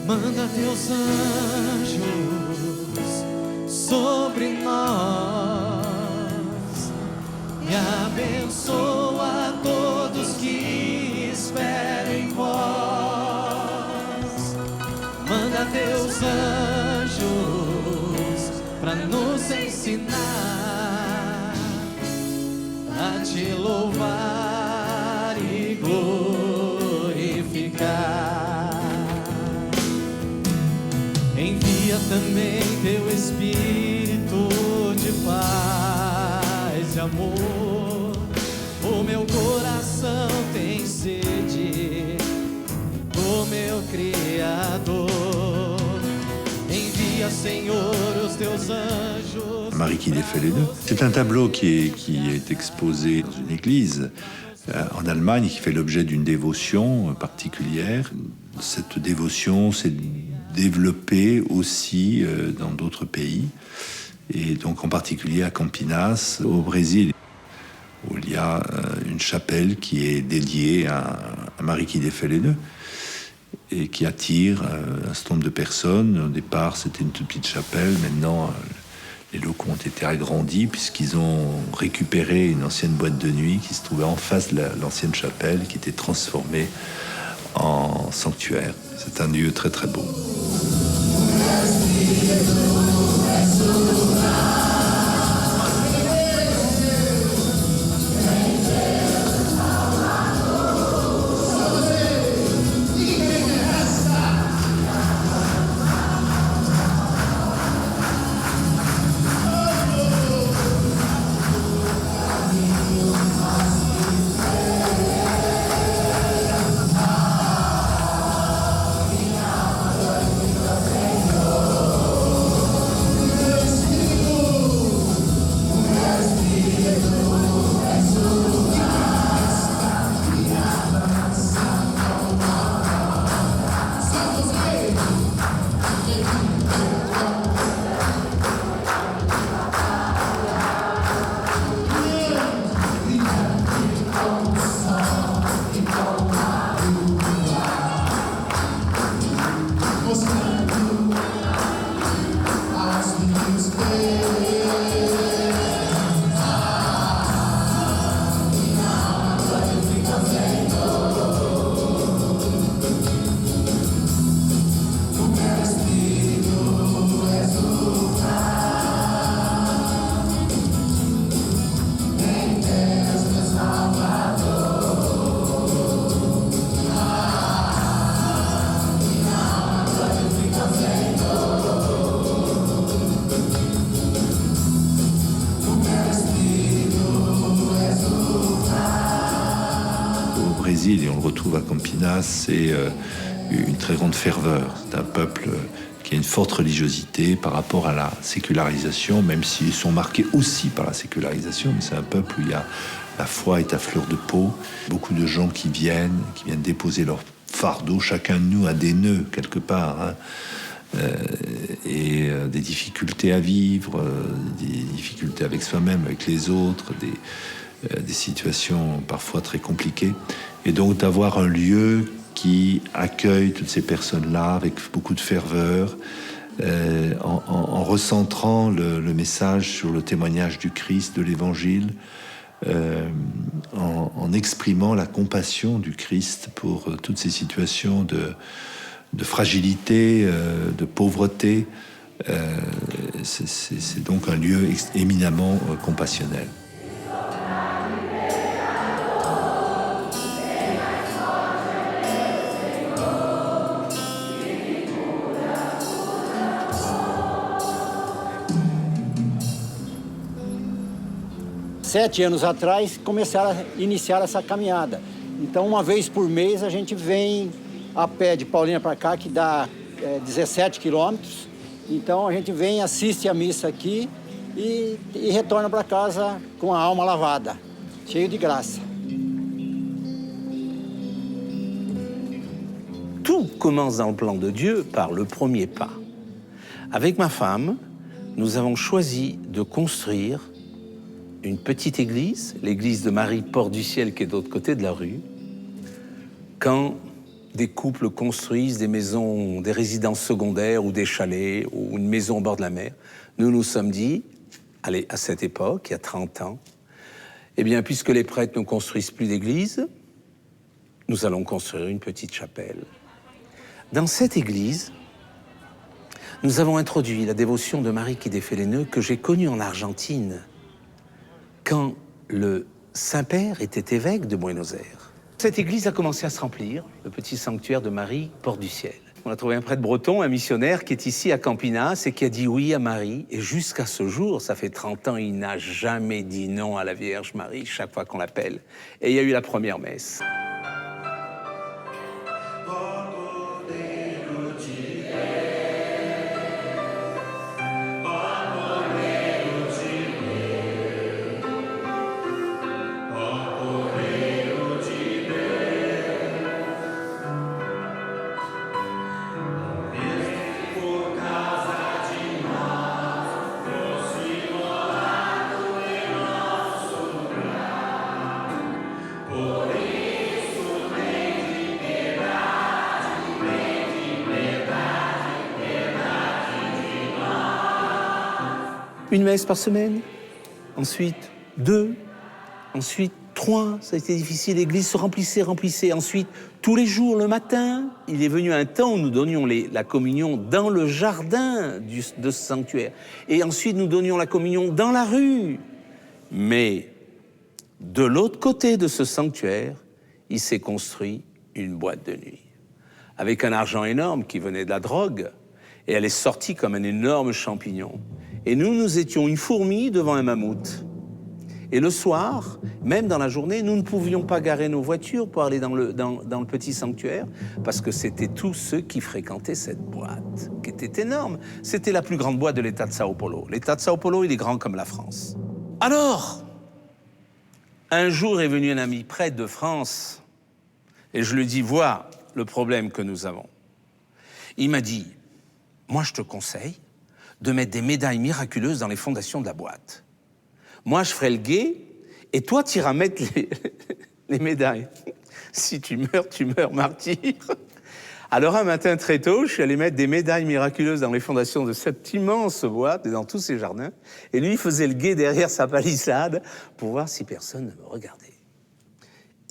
Manda teus anjos sobre nós e abençoa todos que esperam em vós. Manda teus anjos para nos ensinar a te louvar e glorificar. Envia também teu Espírito de paz e amor. O meu coração tem sede do meu Criador. Envia, Senhor, os teus anjos. Marie qui défait les nœuds. C'est un tableau qui est exposé dans une église en Allemagne, qui fait l'objet d'une dévotion particulière. Cette dévotion s'est développée aussi dans d'autres pays, et donc en particulier à Campinas, au Brésil, où il y a une chapelle qui est dédiée à Marie qui défait les nœuds et qui attire un certain nombre de personnes. Au départ, c'était une toute petite chapelle. Maintenant, les locaux ont été agrandis puisqu'ils ont récupéré une ancienne boîte de nuit qui se trouvait en face de l'ancienne chapelle, qui était transformée en sanctuaire. C'est un lieu très très beau. Et on le retrouve à Campinas, c'est une très grande ferveur. C'est un peuple qui a une forte religiosité par rapport à la sécularisation, même s'ils sont marqués aussi par la sécularisation, mais c'est un peuple où il y a la foi est à fleur de peau. Beaucoup de gens qui viennent déposer leur fardeau. Chacun de nous a des nœuds quelque part, hein. Et des difficultés à vivre, des difficultés avec soi-même, avec les autres, des situations parfois très compliquées. Et donc d'avoir un lieu qui accueille toutes ces personnes-là avec beaucoup de ferveur, en recentrant le message sur le témoignage du Christ, de l'Évangile, en exprimant la compassion du Christ pour toutes ces situations de fragilité, de pauvreté. C'est donc un lieu éminemment compassionnel. Sete anos atrás, iniciaram essa caminhada. Então, uma vez por mês, a gente vem a pé de Paulínia para cá, que dá 17 quilômetros. Então, a gente vem, assiste a missa aqui e retorna para casa com a alma lavada, cheio de graça. Tout commence dans le plan de Dieu par le premier pas. Avec ma femme, nous avons choisi de construire une petite église, l'église de Marie Port du Ciel qui est de l'autre côté de la rue, quand des couples construisent des maisons, des résidences secondaires ou des chalets ou une maison au bord de la mer. Nous nous sommes dit, allez, à cette époque, il y a 30 ans, eh bien, puisque les prêtres ne construisent plus d'église, nous allons construire une petite chapelle. Dans cette église, nous avons introduit la dévotion de Marie qui défait les nœuds que j'ai connue en Argentine quand le Saint-Père était évêque de Buenos Aires. Cette église a commencé à se remplir, le petit sanctuaire de Marie, porte du ciel. On a trouvé un prêtre breton, un missionnaire qui est ici à Campinas et qui a dit oui à Marie. Et jusqu'à ce jour, ça fait 30 ans, il n'a jamais dit non à la Vierge Marie chaque fois qu'on l'appelle. Et il y a eu la première messe. Une messe par semaine, ensuite 2, ensuite 3, ça a été difficile, l'église se remplissait. Ensuite, tous les jours, le matin, il est venu un temps où nous donnions la communion dans le jardin de ce sanctuaire. Et ensuite, nous donnions la communion dans la rue. Mais de l'autre côté de ce sanctuaire, il s'est construit une boîte de nuit, avec un argent énorme qui venait de la drogue, et elle est sortie comme un énorme champignon. Et nous étions une fourmi devant un mammouth. Et le soir, même dans la journée, nous ne pouvions pas garer nos voitures pour aller dans le petit sanctuaire, parce que c'était tous ceux qui fréquentaient cette boîte, qui était énorme. C'était la plus grande boîte de l'État de Sao Paulo. L'État de Sao Paulo, il est grand comme la France. Alors, un jour est venu un ami prêtre de France, et je lui dis, vois le problème que nous avons. Il m'a dit, moi je te conseille de mettre des médailles miraculeuses dans les fondations de la boîte. Moi, je ferai le guet, et toi, tu iras mettre les médailles. Si tu meurs martyr. Alors, un matin très tôt, je suis allé mettre des médailles miraculeuses dans les fondations de cette immense boîte et dans tous ces jardins. Et lui, il faisait le guet derrière sa palissade pour voir si personne ne me regardait.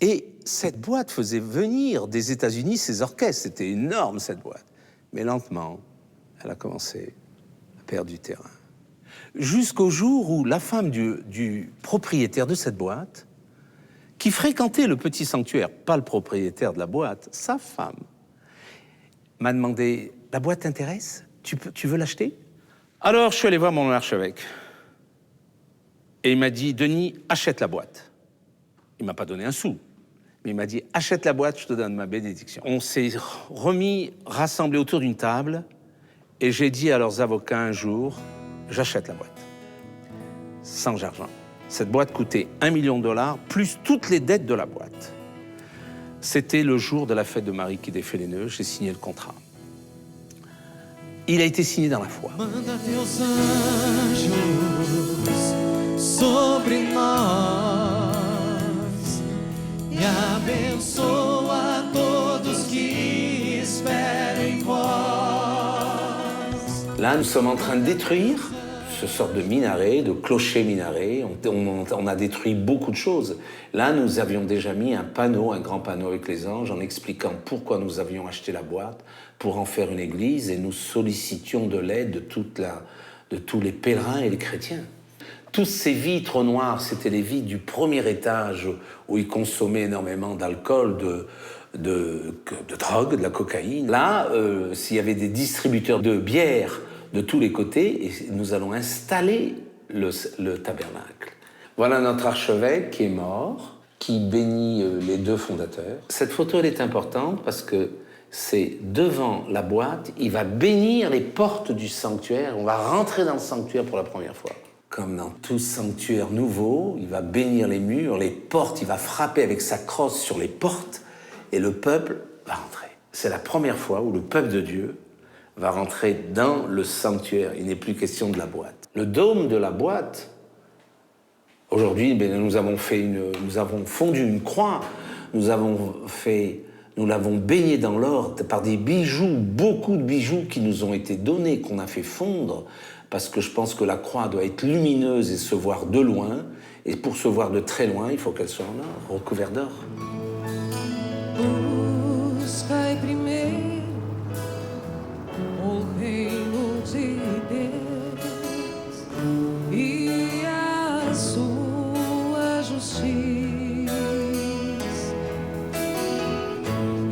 Et cette boîte faisait venir des États-Unis ses orchestres. C'était énorme, cette boîte. Mais lentement, elle a commencé perdre du terrain. Jusqu'au jour où la femme du propriétaire de cette boîte, qui fréquentait le petit sanctuaire, pas le propriétaire de la boîte, sa femme, m'a demandé, la boîte t'intéresse? Tu veux l'acheter? Alors je suis allé voir mon archevêque. Et il m'a dit, Denis, achète la boîte. Il m'a pas donné un sou. Mais il m'a dit, achète la boîte, je te donne ma bénédiction. On s'est rassemblés autour d'une table. Et j'ai dit à leurs avocats un jour, j'achète la boîte. Sans argent. Cette boîte coûtait $1 million, plus toutes les dettes de la boîte. C'était le jour de la fête de Marie qui défait les nœuds, j'ai signé le contrat. Il a été signé dans la foi. Manda teus anjos sobre nós e abençoa todos que esperam em vós. Là, nous sommes en train de détruire ce sorte de minaret, de clocher-minaret. On a détruit beaucoup de choses. Là, nous avions déjà mis un panneau, un grand panneau avec les anges, en expliquant pourquoi nous avions acheté la boîte, pour en faire une église, et nous sollicitions de l'aide de tous les pèlerins et les chrétiens. Toutes ces vitres noires, c'était les vitres du premier étage où ils consommaient énormément d'alcool, de drogue, de la cocaïne. Là, s'il y avait des distributeurs de bière de tous les côtés, et nous allons installer le tabernacle. Voilà notre archevêque qui est mort, qui bénit les deux fondateurs. Cette photo, elle est importante parce que c'est devant la boîte, il va bénir les portes du sanctuaire, on va rentrer dans le sanctuaire pour la première fois. Comme dans tout sanctuaire nouveau, il va bénir les murs, les portes, il va frapper avec sa crosse sur les portes, et le peuple va rentrer. C'est la première fois où le peuple de Dieu va rentrer dans le sanctuaire. Il n'est plus question de la boîte. Le dôme de la boîte, aujourd'hui, nous avons fondu une croix, nous avons fait Nous l'avons baigné dans l'or par des bijoux, beaucoup de bijoux qui nous ont été donnés, qu'on a fait fondre, parce que je pense que la croix doit être lumineuse et se voir de loin. Et pour se voir de très loin, il faut qu'elle soit en or, recouverte d'or. Buscai primeiro o reino de Deus e a sua justiça,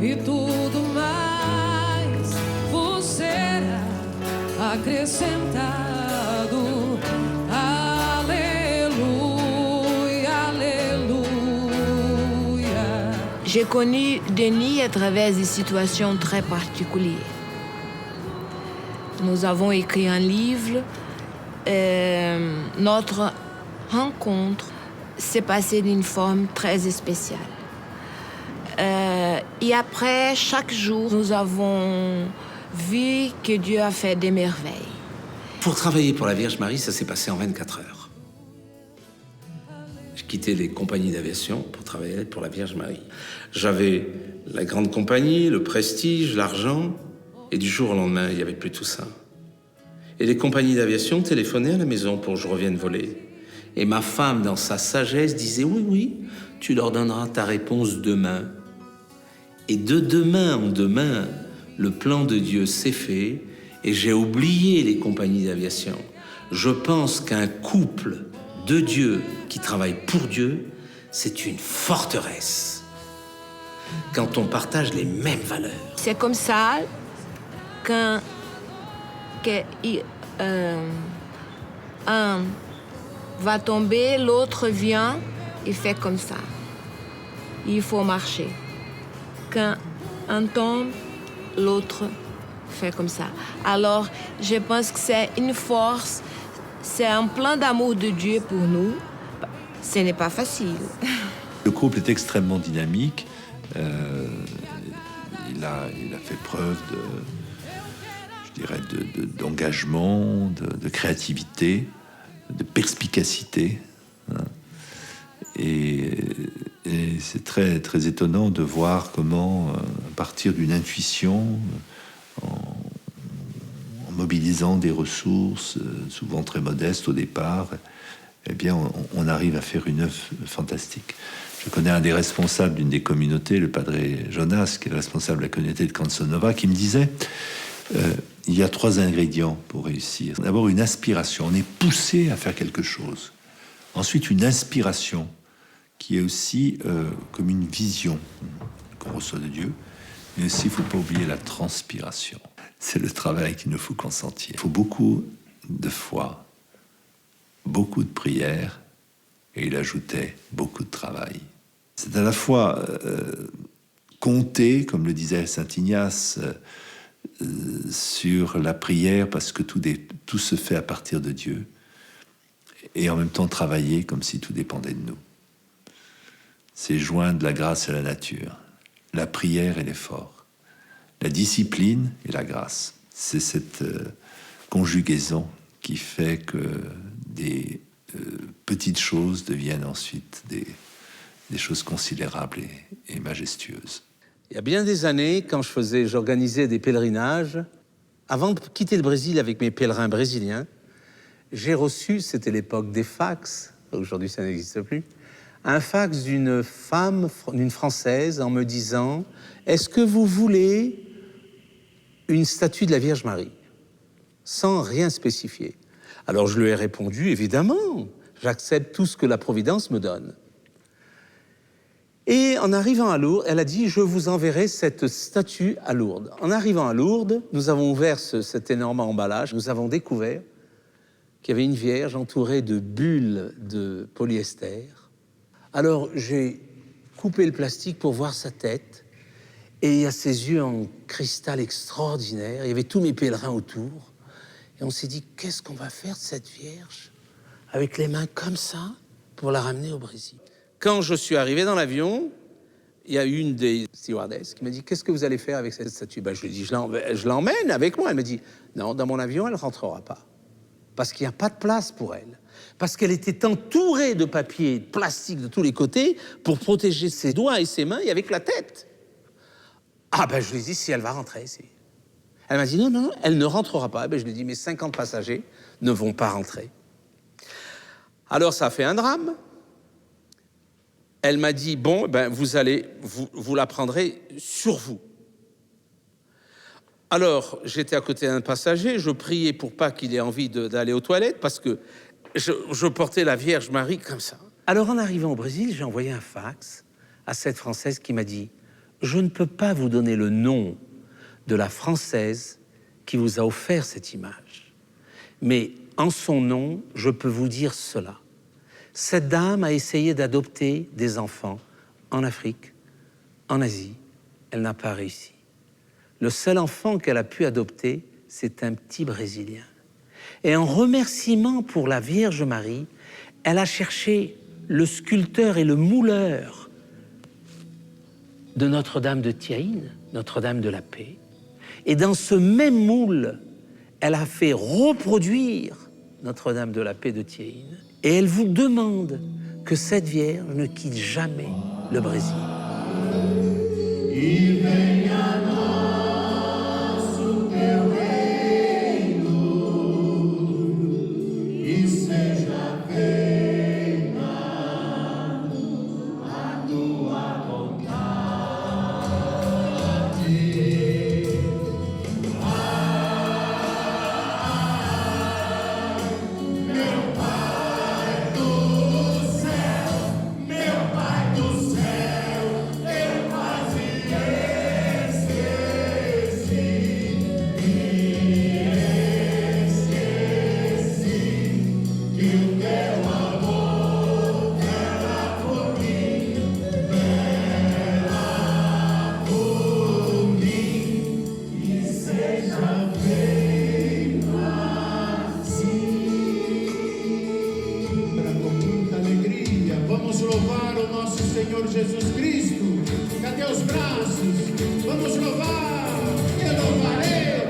e tudo mais vos será acrescentado. J'ai connu Denis à travers des situations très particulières. Nous avons écrit un livre. Notre rencontre s'est passée d'une forme très spéciale. Et après, chaque jour, nous avons vu que Dieu a fait des merveilles. Pour travailler pour la Vierge Marie, ça s'est passé en 24 heures. J'ai quitté les compagnies d'aviation pour travailler pour la Vierge Marie. J'avais la grande compagnie, le prestige, l'argent, et du jour au lendemain, il n'y avait plus tout ça. Et les compagnies d'aviation téléphonaient à la maison pour que je revienne voler. Et ma femme, dans sa sagesse, disait « Oui, oui, tu leur donneras ta réponse demain. » Et de demain en demain, le plan de Dieu s'est fait et j'ai oublié les compagnies d'aviation. Je pense qu'un couple de Dieu qui travaille pour Dieu, c'est une forteresse. Quand on partage les mêmes valeurs. C'est comme ça qu'un va tomber, l'autre vient et fait comme ça. Il faut marcher. Quand un tombe, l'autre fait comme ça. Alors, je pense que c'est une force, c'est un plan d'amour de Dieu pour nous. Ce n'est pas facile. Le couple est extrêmement dynamique. Il a fait preuve d'engagement, de créativité, de perspicacité. Hein. Et c'est très, très étonnant de voir comment, à partir d'une intuition, en mobilisant des ressources, souvent très modestes au départ, eh bien, on arrive à faire une œuvre fantastique. Je connais un des responsables d'une des communautés, le Padre Jonas, qui est le responsable de la communauté de Canzonova, qui me disait il y a 3 ingrédients pour réussir. D'abord, une aspiration. On est poussé à faire quelque chose. Ensuite, une inspiration, qui est aussi comme une vision qu'on reçoit de Dieu. Mais aussi, il ne faut pas oublier la transpiration. C'est le travail qu'il nous faut consentir. Il faut beaucoup de foi, beaucoup de prières, et il ajoutait beaucoup de travail. C'est à la fois compter, comme le disait saint Ignace, sur la prière, parce que tout se fait à partir de Dieu, et en même temps travailler comme si tout dépendait de nous. C'est joindre la grâce à la nature, la prière et l'effort, la discipline et la grâce. C'est cette conjugaison qui fait que des petites choses deviennent ensuite des choses considérables et majestueuses. Il y a bien des années, quand j'organisais des pèlerinages, avant de quitter le Brésil avec mes pèlerins brésiliens, j'ai reçu, c'était l'époque des fax, aujourd'hui ça n'existe plus, un fax d'une femme, d'une Française, en me disant « Est-ce que vous voulez une statue de la Vierge Marie ?» sans rien spécifier. Alors je lui ai répondu « Évidemment, j'accepte tout ce que la Providence me donne. » Et en arrivant à Lourdes, elle a dit « Je vous enverrai cette statue à Lourdes. » En arrivant à Lourdes, nous avons ouvert cet énorme emballage. Nous avons découvert qu'il y avait une Vierge entourée de bulles de polyester. Alors j'ai coupé le plastique pour voir sa tête. Et il y a ses yeux en cristal extraordinaire. Il y avait tous mes pèlerins autour. Et on s'est dit, qu'est-ce qu'on va faire de cette Vierge avec les mains comme ça pour la ramener au Brésil? Quand je suis arrivé dans l'avion, il y a une des stewardesses qui m'a dit, qu'est-ce que vous allez faire avec cette statue? Je lui ai dit, je l'emmène avec moi. Elle m'a dit, non, dans mon avion, elle ne rentrera pas. Parce qu'il n'y a pas de place pour elle. Parce qu'elle était entourée de papier, de plastique de tous les côtés pour protéger ses doigts et ses mains et avec la tête. Ah ben je lui ai dit, si elle va rentrer, si. Elle m'a dit, non, non, elle ne rentrera pas. Ben, je lui ai dit, mais 50 passagers ne vont pas rentrer. Alors ça a fait un drame. Elle m'a dit, bon, ben, vous la prendrez sur vous. Alors, j'étais à côté d'un passager, je priais pour pas qu'il ait envie d'aller aux toilettes, parce que je portais la Vierge Marie comme ça. Alors, en arrivant au Brésil, j'ai envoyé un fax à cette Française qui m'a dit, je ne peux pas vous donner le nom de la Française qui vous a offert cette image. Mais en son nom, je peux vous dire cela. Cette dame a essayé d'adopter des enfants en Afrique, en Asie. Elle n'a pas réussi. Le seul enfant qu'elle a pu adopter, c'est un petit Brésilien. Et en remerciement pour la Vierge Marie, elle a cherché le sculpteur et le mouleur de Notre-Dame de Thiaïne, Notre-Dame de la Paix. Et dans ce même moule, elle a fait reproduire Notre-Dame de la Paix de Thiaïne. Et elle vous demande que cette Vierge ne quitte jamais le Brésil. Vamos louvar o nosso Senhor Jesus Cristo. Cadê os braços? Vamos louvar. Eu louvarei.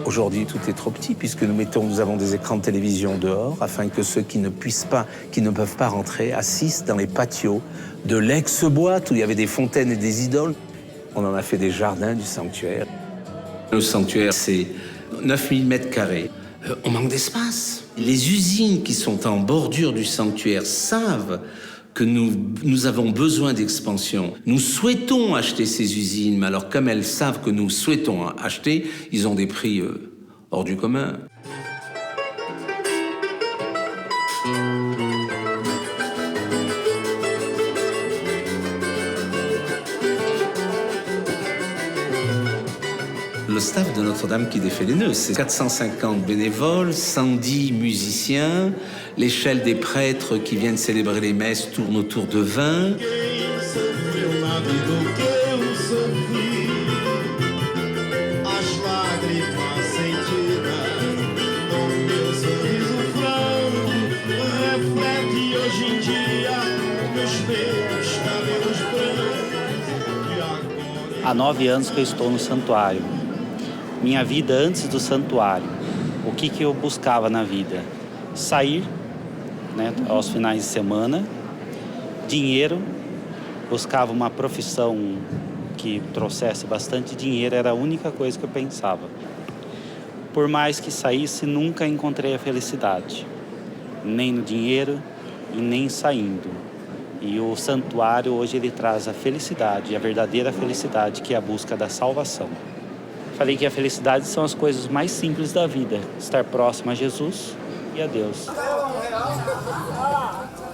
Aujourd'hui, tout est trop petit puisque nous avons des écrans de télévision dehors afin que ceux qui ne peuvent pas rentrer assistent dans les patios de l'ex-boîte où il y avait des fontaines et des idoles. On en a fait des jardins du sanctuaire. Le sanctuaire, c'est 9000 mètres carrés. On manque d'espace. Les usines qui sont en bordure du sanctuaire savent que nous avons besoin d'expansion. Nous souhaitons acheter ces usines, mais alors comme elles savent que nous souhaitons acheter, ils ont des prix hors du commun. Le staff de Notre-Dame qui défait les nœuds, c'est 450 bénévoles, 110 musiciens, l'échelle des prêtres qui viennent célébrer les messes tourne autour de 20. Há 9 anos que eu estou no santuário. Minha vida antes do santuário. O que eu buscava na vida? Sair, né, aos finais de semana, dinheiro, buscava uma profissão que trouxesse bastante dinheiro, era a única coisa que eu pensava. Por mais que saísse, nunca encontrei a felicidade, nem no dinheiro e nem saindo. E o santuário hoje ele traz a felicidade, a verdadeira felicidade, que é a busca da salvação. Falei que a felicidade são as coisas mais simples da vida, estar próximo a Jesus e a Deus.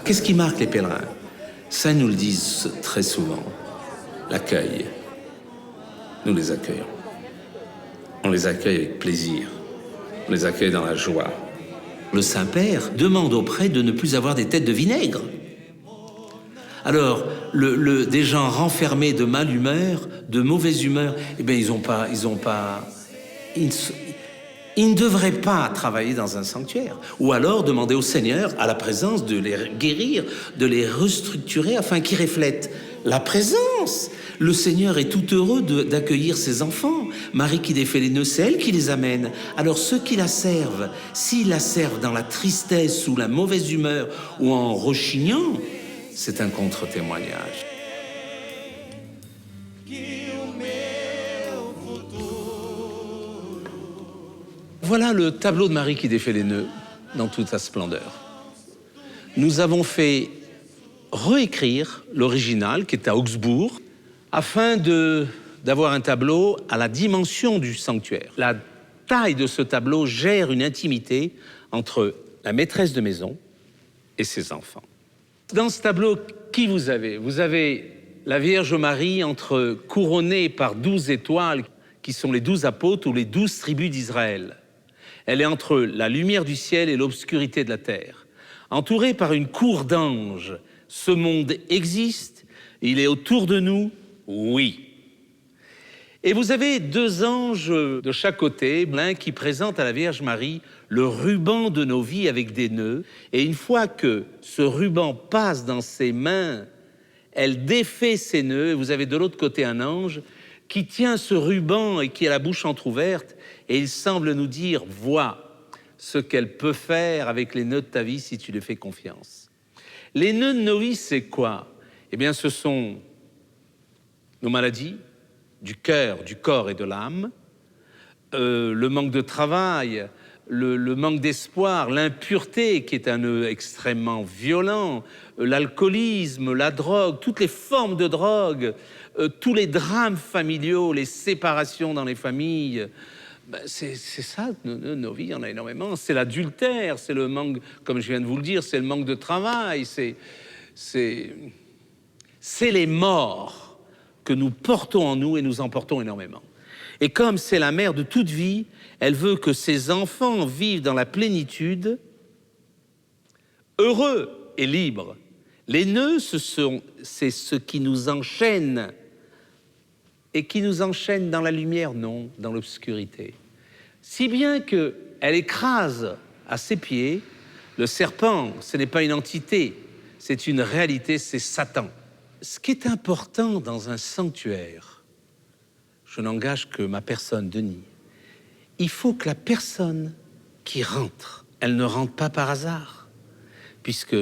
Qu'est-ce qui marque les pèlerins? Ça, nous le disent très souvent. L'accueil. Nous les accueillons. On les accueille avec plaisir. On les accueille dans la joie. Le Saint-Père demande aux prêtres de ne plus avoir des têtes de vinaigre. Alors, des gens renfermés de mal humeur, de mauvaise humeur, eh bien, ils ne devraient pas travailler dans un sanctuaire. Ou alors demander au Seigneur, à la présence, de les guérir, de les restructurer afin qu'ils reflètent la présence. Le Seigneur est tout heureux d'accueillir ses enfants. Marie qui défait les nœuds, c'est elle qui les amène. Alors ceux qui la servent, s'ils la servent dans la tristesse ou la mauvaise humeur ou en rechignant, c'est un contre-témoignage. Voilà le tableau de Marie qui défait les nœuds dans toute sa splendeur. Nous avons fait réécrire l'original qui est à Augsbourg afin d'avoir un tableau à la dimension du sanctuaire. La taille de ce tableau gère une intimité entre la maîtresse de maison et ses enfants. Dans ce tableau, qui vous avez? Vous avez la Vierge Marie couronnée par 12 étoiles qui sont les 12 apôtres ou les 12 tribus d'Israël. Elle est entre la lumière du ciel et l'obscurité de la terre. Entourée par une cour d'anges, ce monde existe, il est autour de nous, oui. Et vous avez 2 anges de chaque côté, l'un qui présente à la Vierge Marie le ruban de nos vies avec des nœuds. Et une fois que ce ruban passe dans ses mains, elle défait ses nœuds. Et vous avez de l'autre côté un ange qui tient ce ruban et qui a la bouche entrouverte. Et il semble nous dire, vois ce qu'elle peut faire avec les nœuds de ta vie si tu lui fais confiance. Les nœuds de nos vies, c'est quoi? Eh bien, ce sont nos maladies, du cœur, du corps et de l'âme, le manque de travail, le manque d'espoir, l'impureté qui est un nœud extrêmement violent, l'alcoolisme, la drogue, toutes les formes de drogue, tous les drames familiaux, les séparations dans les familles. C'est ça, nos vies, il y en a énormément. C'est l'adultère, c'est le manque, comme je viens de vous le dire, c'est le manque de travail, c'est les morts que nous portons en nous et nous en portons énormément. Et comme c'est la mère de toute vie, elle veut que ses enfants vivent dans la plénitude, heureux et libres. Les nœuds, c'est ce qui nous enchaîne. Et qui nous enchaîne dans la lumière? Non, dans l'obscurité. Si bien qu'elle écrase à ses pieds le serpent. Ce n'est pas une entité, c'est une réalité, c'est Satan. Ce qui est important dans un sanctuaire, je n'engage que ma personne, Denis, il faut que la personne qui rentre, elle ne rentre pas par hasard, puisque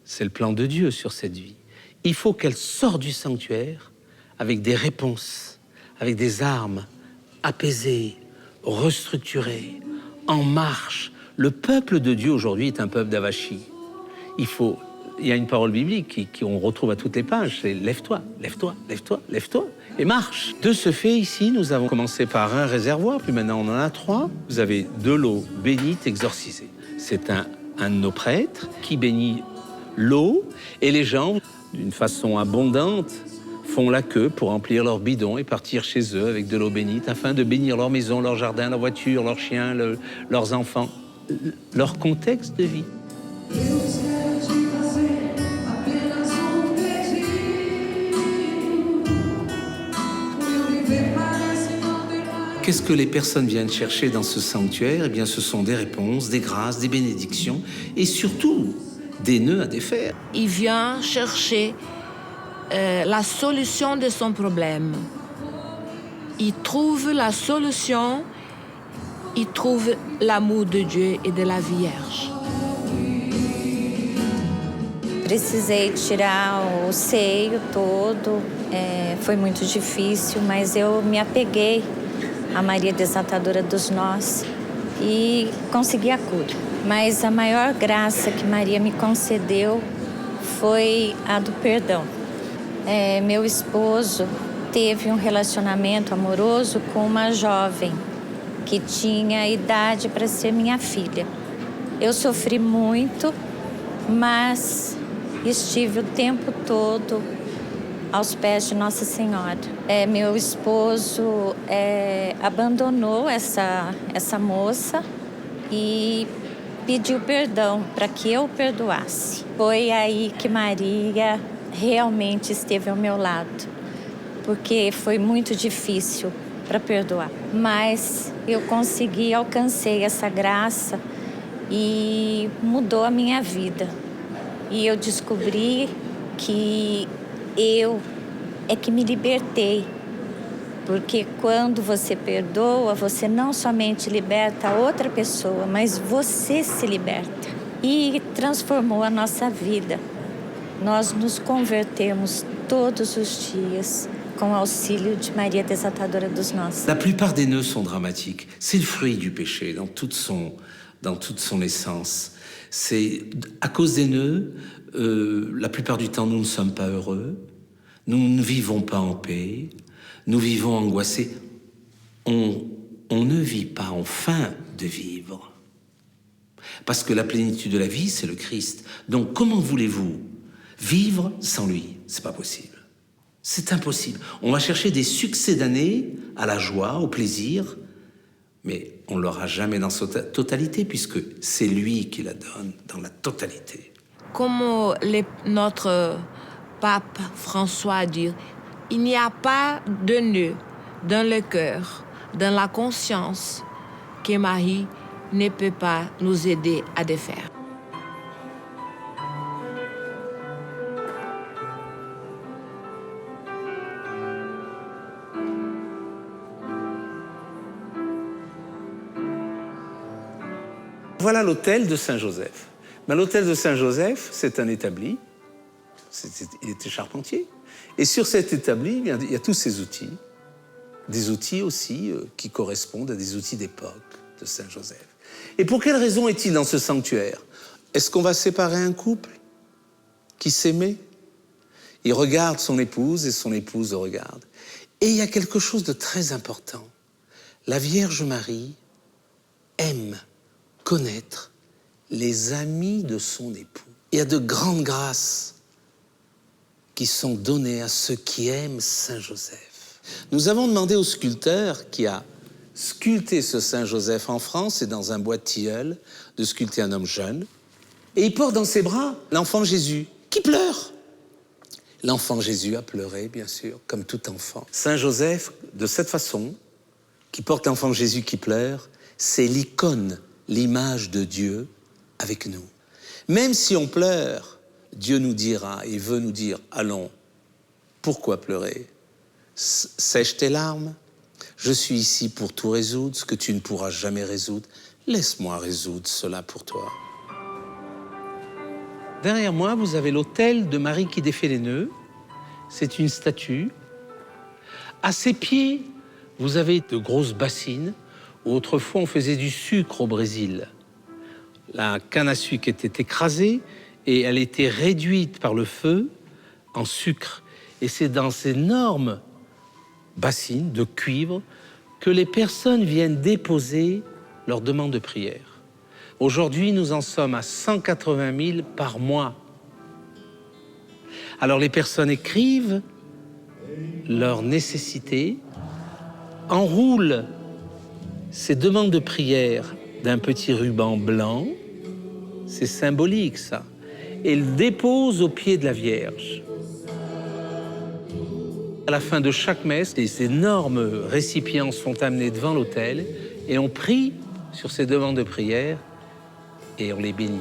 c'est le plan de Dieu sur cette vie. Il faut qu'elle sorte du sanctuaire avec des réponses, avec des armes apaisées, restructurées, en marche. Le peuple de Dieu aujourd'hui est un peuple d'avachi. Il y a une parole biblique qu'on retrouve à toutes les pages, c'est « lève-toi, lève-toi, lève-toi, lève-toi et marche ». De ce fait, ici, nous avons commencé par un réservoir, puis maintenant on en a 3. Vous avez de l'eau bénite exorcisée. C'est un de nos prêtres qui bénit l'eau, et les gens, d'une façon abondante, font la queue pour remplir leur bidon et partir chez eux avec de l'eau bénite afin de bénir leur maison, leur jardin, leur voiture, leurs chiens, leurs enfants, leur contexte de vie. Qu'est-ce que les personnes viennent chercher dans ce sanctuaire? Eh bien, ce sont des réponses, des grâces, des bénédictions et surtout des nœuds à défaire. Il vient chercher la solution de son problème. Il trouve la solution, il trouve l'amour de Dieu et de la Vierge. Precisei tirar o seio todo, foi muito difícil, mas eu me apeguei a Maria Desatadora dos Nós e consegui a cura. Mas a maior graça que Maria me concedeu foi a do perdão. Meu esposo teve um relacionamento amoroso com uma jovem que tinha idade para ser minha filha. Eu sofri muito, mas estive o tempo todo aos pés de Nossa Senhora. Meu esposo abandonou essa moça e pediu perdão para que eu perdoasse. Foi aí que Maria realmente esteve ao meu lado, porque foi muito difícil para perdoar. Mas eu consegui, alcancei essa graça e mudou a minha vida. E eu descobri que eu é que me libertei. Porque quando você perdoa, você não somente liberta a outra pessoa, mas você se liberta. E transformou a nossa vida. Nós nos convertemos todos os dias com o auxílio de Maria Desatadora dos Nós. La plupart des nœuds sont dramatiques. C'est le fruit du péché dans toute son essence. C'est à cause des nœuds, la plupart du temps, nous ne sommes pas heureux. Nous ne vivons pas en paix. Nous vivons angoissés. On ne vit pas, on feint de vivre. Parce que la plénitude de la vie, c'est le Christ. Donc, comment voulez-vous vivre sans lui? C'est pas possible. C'est impossible. On va chercher des succès d'années à la joie, au plaisir, mais on ne l'aura jamais dans sa totalité, puisque c'est lui qui la donne dans la totalité. Comme notre pape François dit, il n'y a pas de nœud dans le cœur, dans la conscience, que Marie ne peut pas nous aider à défaire. Voilà l'hôtel de Saint-Joseph. Mais l'hôtel de Saint-Joseph, c'est un établi. Il était charpentier. Et sur cet établi, il y a tous ces outils. Des outils aussi qui correspondent à des outils d'époque de Saint-Joseph. Et pour quelle raison est-il dans ce sanctuaire? Est-ce qu'on va séparer un couple qui s'aimait? Il regarde son épouse et son épouse le regarde. Et il y a quelque chose de très important. La Vierge Marie aime connaître les amis de son époux. Il y a de grandes grâces qui sont données à ceux qui aiment Saint-Joseph. Nous avons demandé au sculpteur qui a sculpté ce Saint-Joseph en France et dans un bois de tilleul de sculpter un homme jeune. Et il porte dans ses bras l'enfant Jésus qui pleure. L'enfant Jésus a pleuré, bien sûr, comme tout enfant. Saint-Joseph, de cette façon, qui porte l'enfant Jésus qui pleure, c'est l'icône, l'image de Dieu avec nous. Même si on pleure, Dieu nous dira et veut nous dire, allons, pourquoi pleurer? Sèche tes larmes, je suis ici pour tout résoudre, ce que tu ne pourras jamais résoudre, laisse-moi résoudre cela pour toi. Derrière moi, vous avez l'autel de Marie qui défait les nœuds. C'est une statue. À ses pieds, vous avez de grosses bassines. Autrefois, on faisait du sucre au Brésil. La canne à sucre était écrasée et elle était réduite par le feu en sucre. Et c'est dans ces énormes bassines de cuivre que les personnes viennent déposer leurs demandes de prière. Aujourd'hui, nous en sommes à 180 000 par mois. Alors les personnes écrivent leurs nécessités, enroulent ces demandes de prière d'un petit ruban blanc, c'est symbolique ça, et le déposent au pied de la Vierge. À la fin de chaque messe, des énormes récipients sont amenés devant l'autel et on prie sur ces demandes de prière et on les bénit.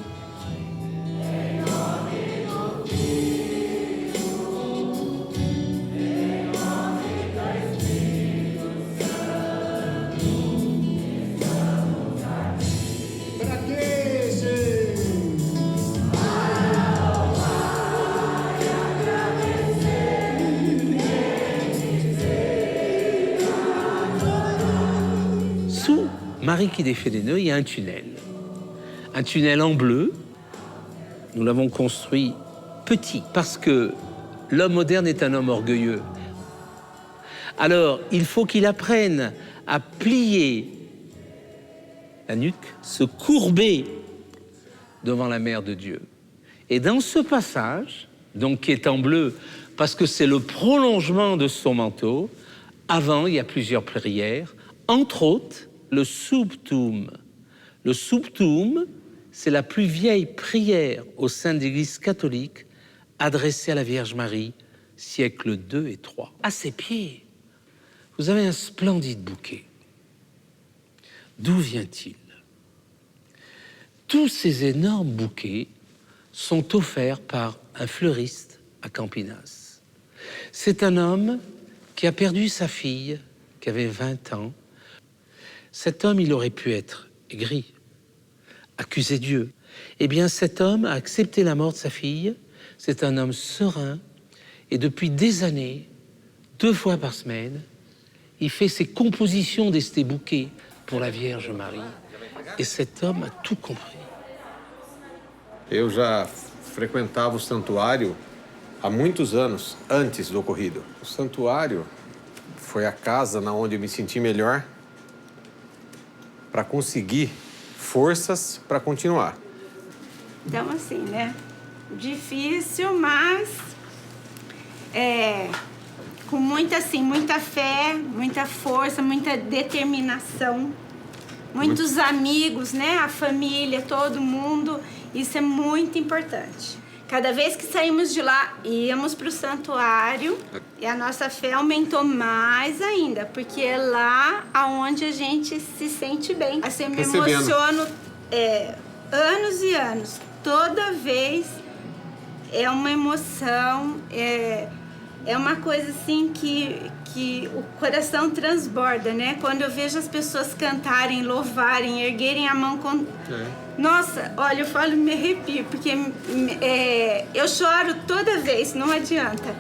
Sous Marie qui défait les nœuds, il y a un tunnel. Un tunnel en bleu. Nous l'avons construit petit parce que l'homme moderne est un homme orgueilleux. Alors, il faut qu'il apprenne à plier la nuque, se courber devant la mère de Dieu. Et dans ce passage, donc qui est en bleu, parce que c'est le prolongement de son manteau, avant, il y a plusieurs prières, entre autres, le Subtum. Le Subtum, c'est la plus vieille prière au sein de l'Église catholique adressée à la Vierge Marie, siècles 2 et 3. À ses pieds, vous avez un splendide bouquet. D'où vient-il? Tous ces énormes bouquets sont offerts par un fleuriste à Campinas. C'est un homme qui a perdu sa fille, qui avait 20 ans. Cet homme, il aurait pu être aigri, accuser Dieu. Eh bien, cet homme a accepté la mort de sa fille. C'est un homme serein. Et depuis des années, 2 fois par semaine, il fait ses compositions d'Esté Bouquet pour la Vierge Marie. E cet homme a tout compris. Eu já frequentava o santuário há muitos anos antes do ocorrido. O santuário foi a casa na onde eu me senti melhor para conseguir forças para continuar. Então, assim, né? Difícil, mas com muita fé, muita força, muita determinação, muitos amigos, né? A família, todo mundo. Isso é muito importante. Cada vez que saímos de lá, íamos para o santuário e a nossa fé aumentou mais ainda, porque é lá aonde a gente se sente bem. Assim, eu me emociono anos e anos. Toda vez é uma emoção, é uma coisa assim que o coração transborda, né? Quando eu vejo as pessoas cantarem, louvarem, erguerem a mão com... Nossa, olha, eu falo, me arrepio, porque eu choro toda vez, não adianta.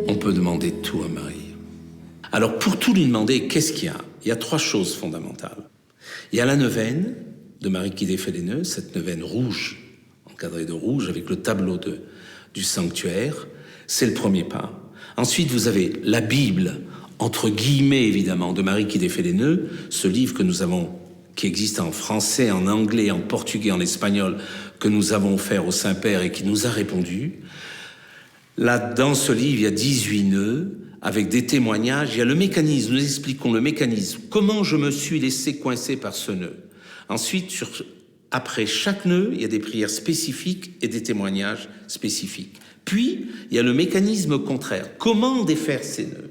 On peut demander tout à Marie. Alors, pour tout lui demander, qu'est-ce qu'il y a? Il y a 3 choses fondamentales. Il y a la neuvaine de Marie qui défait les nœuds, cette neuvaine rouge, encadrée de rouge, avec le tableau du sanctuaire. C'est le premier pas. Ensuite, vous avez la Bible, entre guillemets, évidemment, de Marie qui défait les nœuds, ce livre que nous avons, qui existe en français, en anglais, en portugais, en espagnol, que nous avons offert au Saint-Père et qui nous a répondu. Là, dans ce livre, il y a 18 nœuds, avec des témoignages. Il y a le mécanisme, nous expliquons le mécanisme, comment je me suis laissé coincer par ce nœud. Ensuite, après chaque nœud, il y a des prières spécifiques et des témoignages spécifiques. Puis, il y a le mécanisme contraire, comment défaire ces nœuds.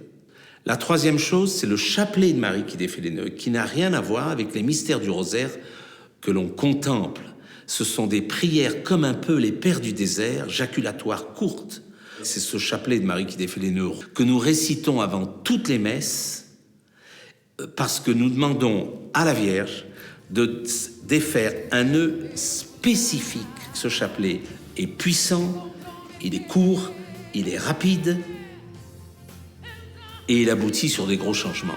La 3e chose, c'est le chapelet de Marie qui défait les nœuds, qui n'a rien à voir avec les mystères du rosaire que l'on contemple. Ce sont des prières comme un peu les pères du désert, jaculatoires courtes. C'est ce chapelet de Marie qui défait les nœuds que nous récitons avant toutes les messes parce que nous demandons à la Vierge de défaire un nœud spécifique. Ce chapelet est puissant, il est court, il est rapide et il aboutit sur des gros changements.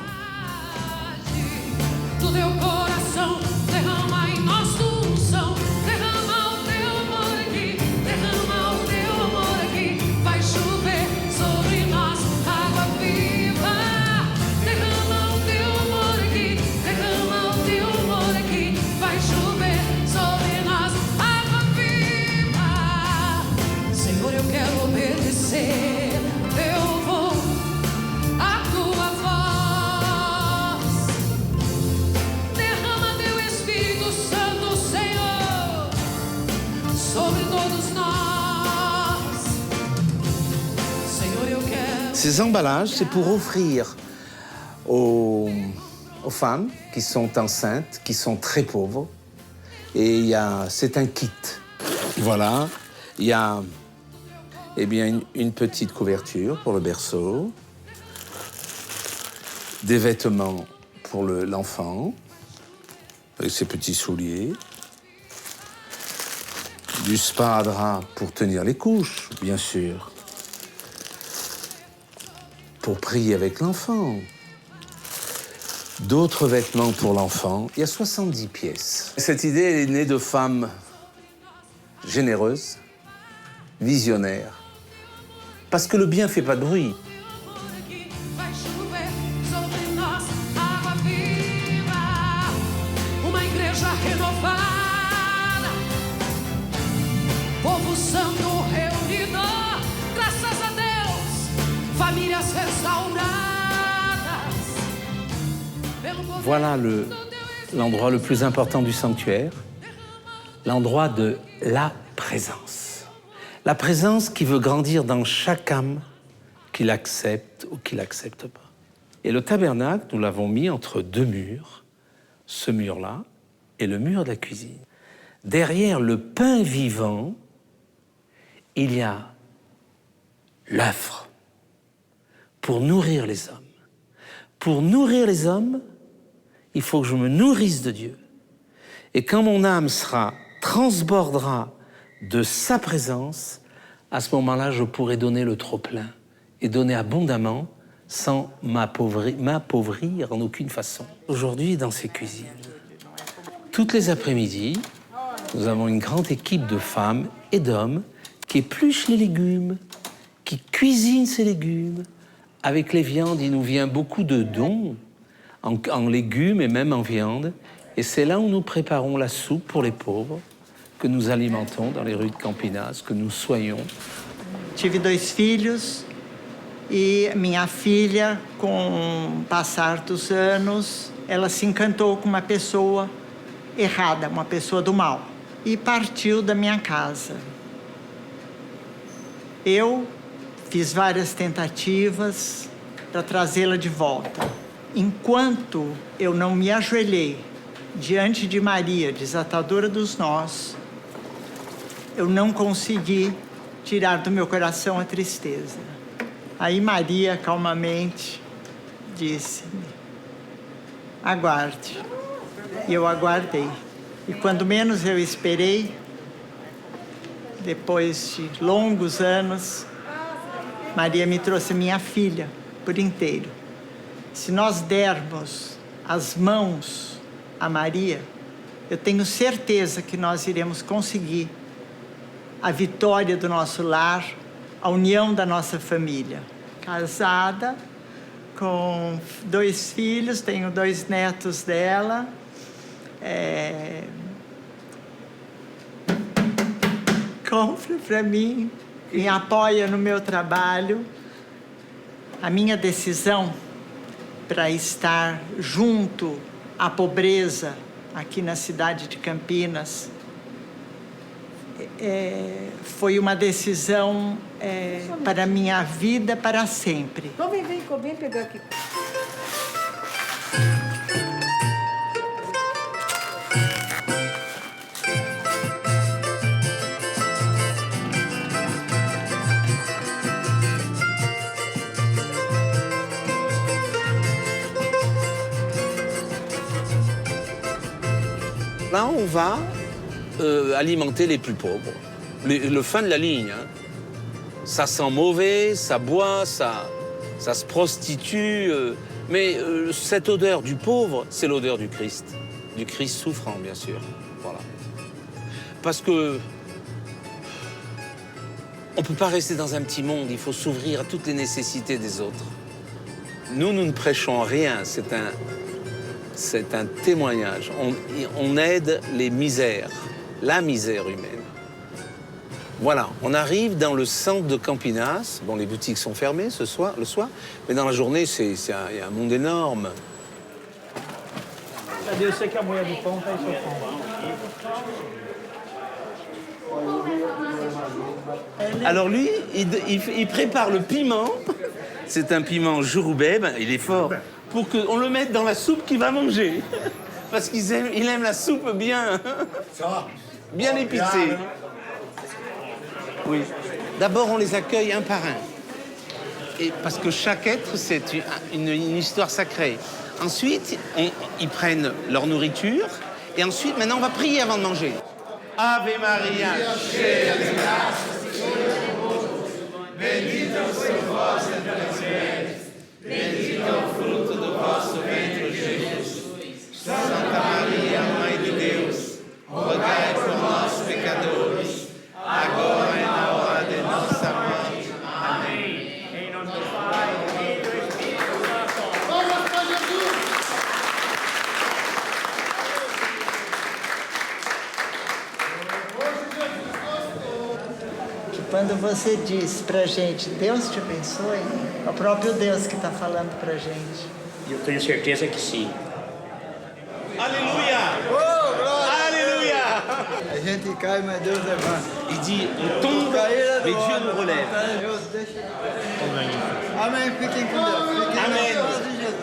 Ces emballages, c'est pour offrir aux femmes qui sont enceintes, qui sont très pauvres. Et c'est un kit. Voilà. Il y a eh bien, une petite couverture pour le berceau, des vêtements pour l'enfant, avec ses petits souliers, du sparadrap pour tenir les couches, bien sûr, pour prier avec l'enfant, d'autres vêtements pour l'enfant. Il y a 70 pièces. Cette idée elle est née de femmes généreuses, visionnaires, parce que le bien ne fait pas de bruit. Vai chover sobre nós água viva, uma igreja renovada, povo santo reunido, graças a Deus, famílias restauradas. Voilà l'endroit le plus important du sanctuaire, l'endroit de la présence. La présence qui veut grandir dans chaque âme, qui l'accepte ou qui l'accepte pas. Et le tabernacle, nous l'avons mis entre deux murs, ce mur-là et le mur de la cuisine. Derrière le pain vivant, il y a l'œuvre pour nourrir les hommes. Pour nourrir les hommes, il faut que je me nourrisse de Dieu. Et quand mon âme transbordera de sa présence, à ce moment-là, je pourrai donner le trop-plein et donner abondamment sans m'appauvrir en aucune façon. Aujourd'hui, dans ces cuisines, toutes les après-midi, nous avons une grande équipe de femmes et d'hommes qui épluchent les légumes, qui cuisinent ces légumes. Avec les viandes, il nous vient beaucoup de dons en légumes et même en viande. Et c'est là où nous préparons la soupe pour les pauvres, que nous alimentons dans les rues de Campinas, que nous soignons. Tive 2 filhos e minha filha, com o passar dos anos, ela se encantou com uma pessoa errada, uma pessoa do mal, e partiu da minha casa. Eu fiz várias tentativas para trazê-la de volta. Enquanto eu não me ajoelhei diante de Maria, desatadora dos nós, eu não consegui tirar do meu coração a tristeza. Aí Maria, calmamente, disse-me, aguarde. E eu aguardei. E quando menos eu esperei, depois de longos anos, Maria me trouxe minha filha por inteiro. Se nós dermos as mãos a Maria, eu tenho certeza que nós iremos conseguir a vitória do nosso lar, a união da nossa família. Casada, com 2 filhos, tenho 2 netos dela. Compra para mim, me apoia no meu trabalho. A minha decisão para estar junto à pobreza aqui na cidade de Campinas foi uma decisão para a minha vida para sempre. Então vem pegar aqui. Là, on va alimenter les plus pauvres. Le fin de la ligne. Hein. Ça sent mauvais, ça boit, ça se prostitue. Mais cette odeur du pauvre, c'est l'odeur du Christ. Du Christ souffrant, bien sûr. Voilà. Parce que on ne peut pas rester dans un petit monde. Il faut s'ouvrir à toutes les nécessités des autres. Nous ne prêchons rien. C'est un témoignage. On aide les misères, la misère humaine. Voilà, on arrive dans le centre de Campinas. Bon, les boutiques sont fermées le soir, mais dans la journée, il y a un monde énorme. Alors lui, il prépare le piment. C'est un piment Jouroubet, il est fort. Pour qu'on le mette dans la soupe qu'il va manger. Parce qu'il aime la soupe bien épicée. Oui. D'abord, on les accueille un par un. Et parce que chaque être, c'est une histoire sacrée. Ensuite, ils prennent leur nourriture. Et ensuite, maintenant, on va prier avant de manger. Ave Maria, cheia de graça, bendita sois vós entre as mulheres, bendito é o fruto do vosso ventre, Jesus. Santa Maria, Mãe de Deus, rogai por nós, pecadores, agora e na hora de nossa morte. Amém. Em nome do Pai, do Filho e do Espírito Santo. Vamos para Jesus! Que quando você diz pra gente, Deus te abençoe, é o próprio Deus que está falando pra gente. Eu tenho certeza que sim. Aleluia! Aleluia! A gente cai, mas Deus levanta. Il dit, on tombe, mais Dieu nous relève. Amém. Fiquem com Deus. Fiquem Amém. na paz de Jesus.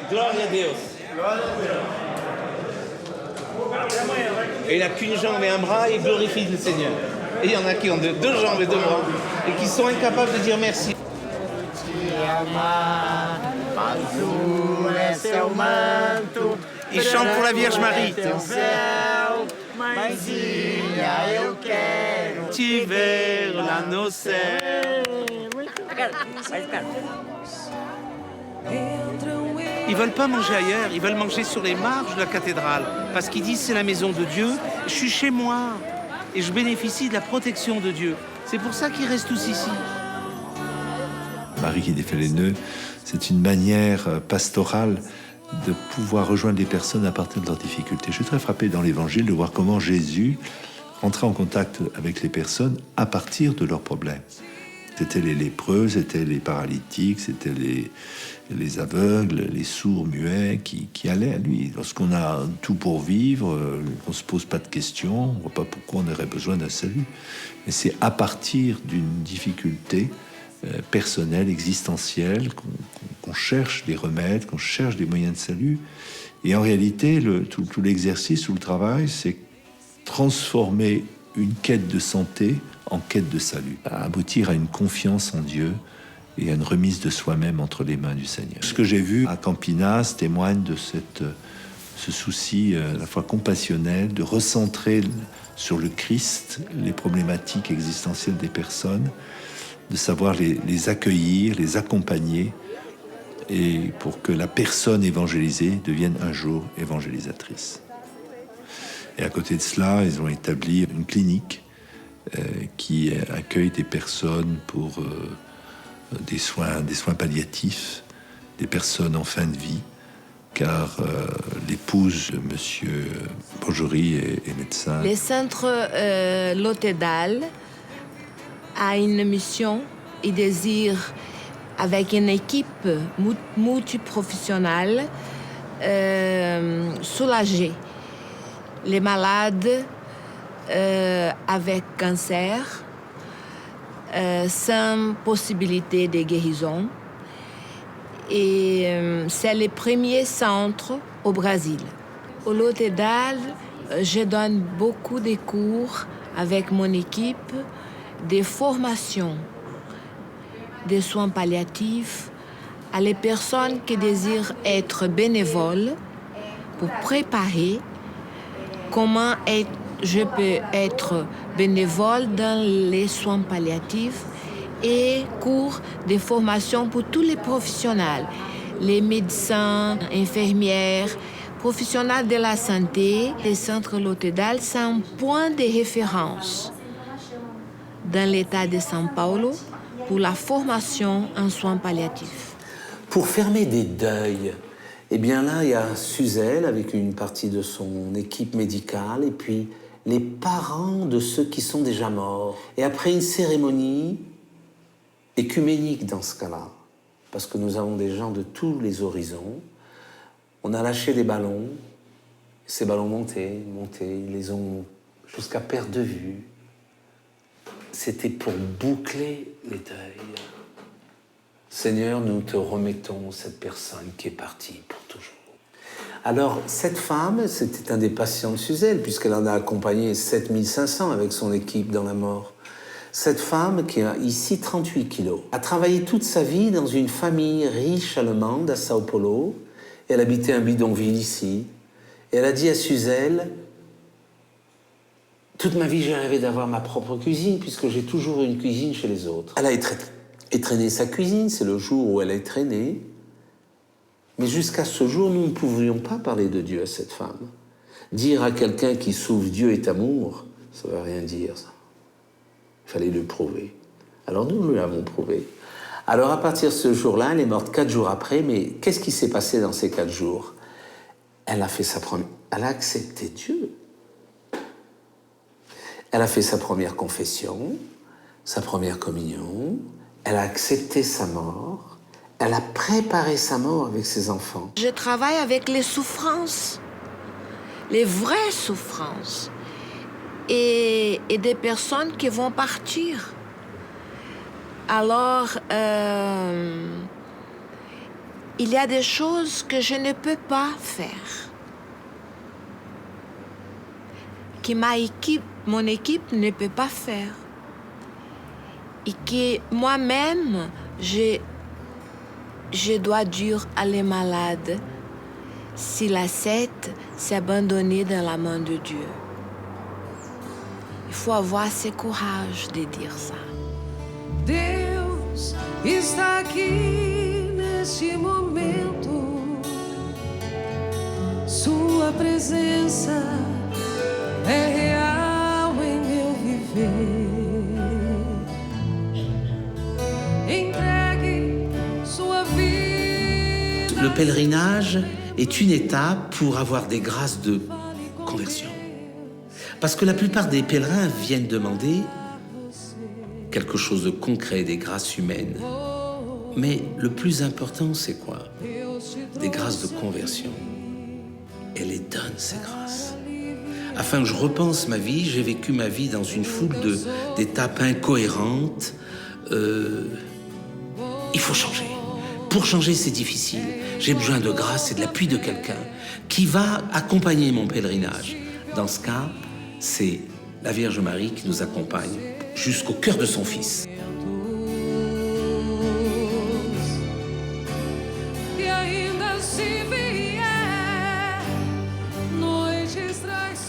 Glória a Deus. Glória a Deus. Et il n'a qu'une jambe et un bras et il glorifie le Seigneur. Et il y en a qui ont deux jambes et deux bras et qui sont incapables de dire merci. Ils chantent pour la Vierge Marie. Tu ver lá no céu. Ils veulent pas manger ailleurs, ils veulent manger sur les marges de la cathédrale. Parce qu'ils disent c'est la maison de Dieu, je suis chez moi et je bénéficie de la protection de Dieu. C'est pour ça qu'ils restent tous ici. Marie qui défait les nœuds, c'est une manière pastorale de pouvoir rejoindre les personnes à partir de leurs difficultés. Je suis très frappé dans l'Évangile de voir comment Jésus entrait en contact avec les personnes à partir de leurs problèmes. C'était les lépreux, c'était les paralytiques, c'était les aveugles, les sourds, muets qui allaient à lui. Lorsqu'on a tout pour vivre, on ne se pose pas de questions, on ne voit pas pourquoi on aurait besoin d'un salut. Mais c'est à partir d'une difficulté personnelle, existentielle, qu'on cherche des remèdes, qu'on cherche des moyens de salut. Et en réalité, tout l'exercice, tout le travail, c'est transformer une quête de santé en quête de salut, à aboutir à une confiance en Dieu et à une remise de soi-même entre les mains du Seigneur. Ce que j'ai vu à Campinas témoigne de ce souci à la fois compassionnel, de recentrer sur le Christ les problématiques existentielles des personnes, de savoir les accueillir, les accompagner, et pour que la personne évangélisée devienne un jour évangélisatrice. Et à côté de cela, ils ont établi une clinique qui accueille des personnes pour des soins palliatifs, des personnes en fin de vie, car l'épouse de Monsieur Bonjory est médecin. Le centre Lotedal a une mission et désire, avec une équipe multiprofessionnelle, soulager les malades avec cancer sans possibilité de guérison. Et c'est le premier centre au Brésil. Au Lotedal, je donne beaucoup de cours avec mon équipe, des formations, des soins palliatifs à les personnes qui désirent être bénévoles pour préparer comment je peux être bénévole dans les soins palliatifs et cours de formation pour tous les professionnels, les médecins, infirmières, professionnels de la santé. Le centre Lotedal, c'est un point de référence dans l'État de São Paulo pour la formation en soins palliatifs. Pour fermer des deuils, eh bien là, il y a Suzelle avec une partie de son équipe médicale et puis les parents de ceux qui sont déjà morts. Et après une cérémonie écuménique dans ce cas-là, parce que nous avons des gens de tous les horizons, on a lâché des ballons, ces ballons montaient, ils les ont jusqu'à perte de vue. C'était pour boucler les deuils. Seigneur, nous te remettons cette personne qui est partie pour toujours. Alors, cette femme, c'était un des patients de Suzelle, puisqu'elle en a accompagné 7500 avec son équipe dans la mort. Cette femme qui a ici 38 kilos a travaillé toute sa vie dans une famille riche allemande à Sao Paulo. Elle habitait un bidonville ici. Et elle a dit à Suzelle, toute ma vie j'ai rêvé d'avoir ma propre cuisine puisque j'ai toujours eu une cuisine chez les autres. Elle a étrenné sa cuisine, c'est le jour où elle a étrenné. Mais jusqu'à ce jour, nous ne pouvions pas parler de Dieu à cette femme. Dire à quelqu'un qui souffre Dieu est amour, ça ne veut rien dire, ça. Il fallait le prouver. Alors nous l'avons prouvé. Alors à partir de ce jour-là, elle est morte 4 jours après, mais qu'est-ce qui s'est passé dans ces 4 jours? Elle a accepté Dieu. Elle a fait sa première confession, sa première communion, elle a accepté sa mort, elle a préparé sa mort avec ses enfants. Je travaille avec les souffrances, les vraies souffrances, et des personnes qui vont partir. Alors, il y a des choses que je ne peux pas faire, que mon équipe ne peut pas faire, et que moi-même, je dois dire à les malades s'ils acceptent s'abandonner dans la main de Dieu. Il faut avoir ce courage de dire ça. Deus está aqui neste momento. Sua presença é real em meu viver. Entregue sua vida. Le pèlerinage est une étape pour avoir des grâces de conversion. Parce que la plupart des pèlerins viennent demander quelque chose de concret, des grâces humaines. Mais le plus important, c'est quoi? Des grâces de conversion. Elle les donne, ces grâces. Afin que je repense ma vie, j'ai vécu ma vie dans une foule d'étapes incohérentes. Il faut changer. Pour changer, c'est difficile. J'ai besoin de grâce et de l'appui de quelqu'un qui va accompagner mon pèlerinage. Dans ce cas, c'est la Vierge Marie qui nous accompagne jusqu'au cœur de son Fils.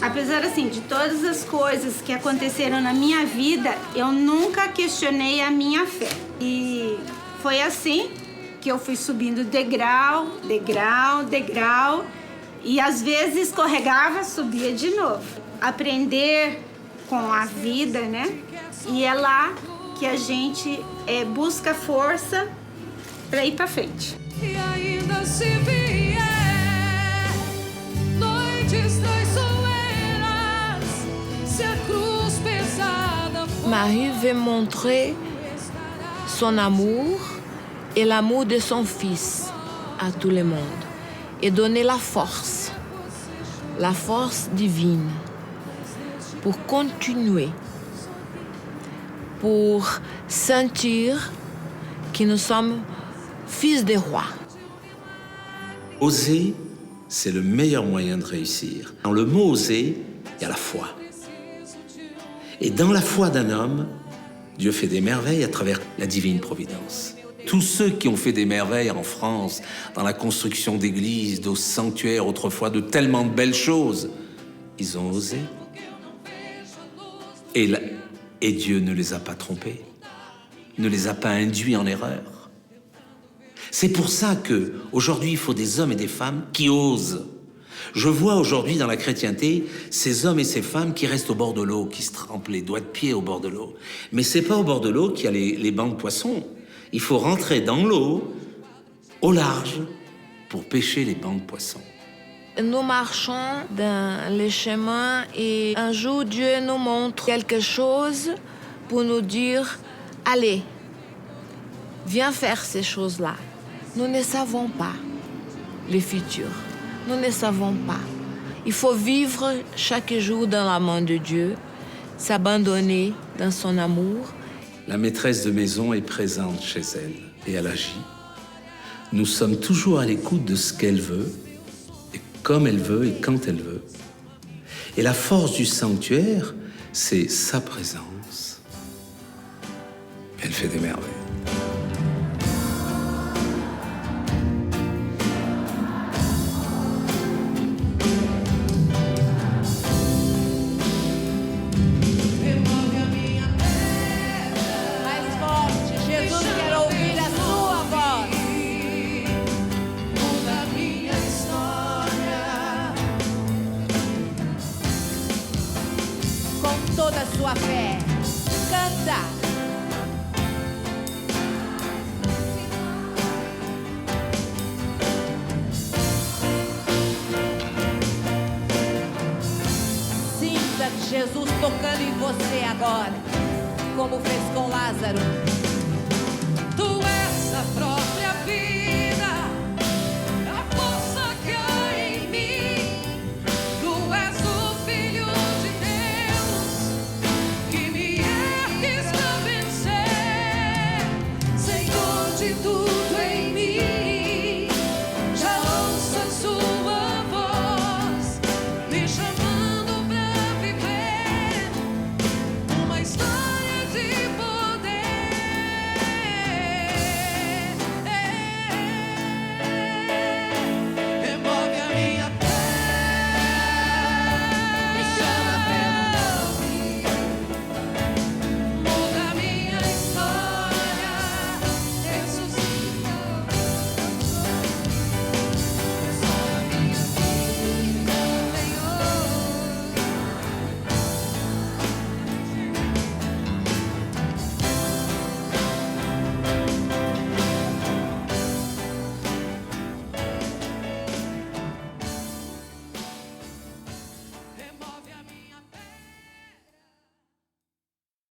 Apesar assim de todas as coisas que aconteceram na minha vida, eu nunca questionei a minha fé. E foi assim que eu fui subindo degrau, degrau, degrau, e às vezes escorregava, subia de novo. Aprender com a vida, né? E é lá que a gente busca força para ir para frente. E ainda se vier noites traiçoeiras, se a cruz pesada for. Marie veut montrer son amour et l'amour de son Fils à tout le monde et donner la force divine pour continuer, pour sentir que nous sommes fils des rois. Oser, c'est le meilleur moyen de réussir. Dans le mot oser, il y a la foi. Et dans la foi d'un homme, Dieu fait des merveilles à travers la divine providence. Tous ceux qui ont fait des merveilles en France, dans la construction d'églises, de sanctuaires autrefois, de tellement de belles choses, ils ont osé. Et Dieu ne les a pas trompés, ne les a pas induits en erreur. C'est pour ça qu'aujourd'hui, il faut des hommes et des femmes qui osent. Je vois aujourd'hui dans la chrétienté ces hommes et ces femmes qui restent au bord de l'eau, qui se trempent les doigts de pied au bord de l'eau. Mais c'est pas au bord de l'eau qu'il y a les bancs de poissons. Il faut rentrer dans l'eau, au large, pour pêcher les bancs de poissons. Nous marchons dans les chemins et un jour Dieu nous montre quelque chose pour nous dire « Allez, viens faire ces choses-là ». Nous ne savons pas le futur. Nous ne savons pas. Il faut vivre chaque jour dans la main de Dieu, s'abandonner dans son amour. La maîtresse de maison est présente chez elle et elle agit. Nous sommes toujours à l'écoute de ce qu'elle veut, et comme elle veut et quand elle veut. Et la force du sanctuaire, c'est sa présence, Elle fait des merveilles. Remove a minha pedra. Mais forte, Jesus quer ouvir a sua voz. Muda a minha história. Com toda a sua fé, canta. Sinta Jesus tocando em você agora, como fez com Lázaro. Tu és a própria vida.